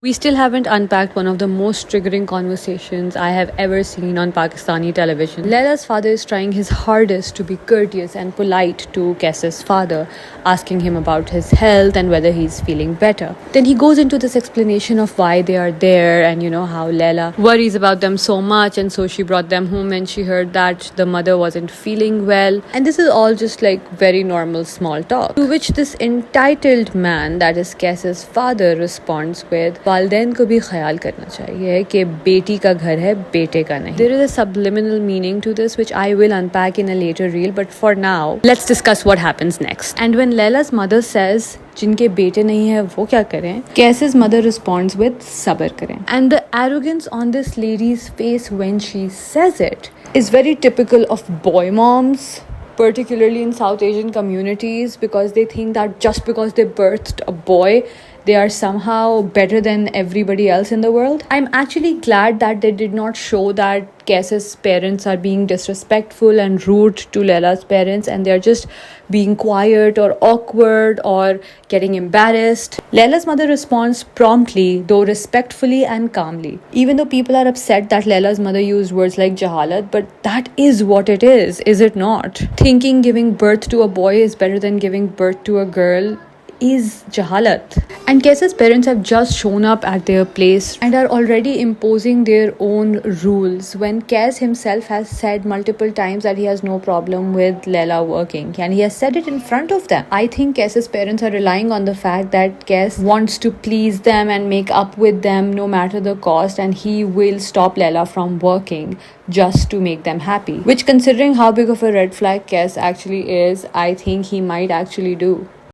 We still haven't unpacked one of the most triggering conversations I have ever seen on Pakistani television. Laila's father is trying his hardest to be courteous and polite to Kes's father, asking him about his health and whether he's feeling better. Then he goes into this explanation of why they are there and how Laila worries about them so much, and so she brought them home when she heard that the mother wasn't feeling well. And this is all just like very normal small talk. To which this entitled man, that is Kes's father, responds with, वालदैन को भी ख्याल करना चाहिए कि बेटी का घर है बेटे का नहीं. There is a subliminal meaning to this which I will unpack in a later reel, but for now let's discuss what happens next. And when Laila's mother says जिनके बेटे नहीं है वो क्या करें, Kes's mother responds with सब्र करें. And the arrogance on this lady's face when she says it is very typical of boy moms, particularly in South Asian communities, because they think that just because they birthed a boy, they are somehow better than everybody else in the world. I'm actually glad that they did not show that Kes's parents are being disrespectful and rude to Laila's parents, and they're just being quiet or awkward or getting embarrassed. Laila's mother responds promptly, though respectfully and calmly. Even though people are upset that Laila's mother used words like jahalat, but that is what it is it not? Thinking giving birth to a boy is better than giving birth to a girl is jahalat. And Kes's parents have just shown up at their place and are already imposing their own rules, when Kes himself has said multiple times that he has no problem with Laila working, and he has said it in front of them. I think Kes's parents are relying on the fact that Kes wants to please them and make up with them no matter the cost, and he will stop Laila from working just to make them happy, which, considering how big of a red flag Kes actually is, I think he might actually do.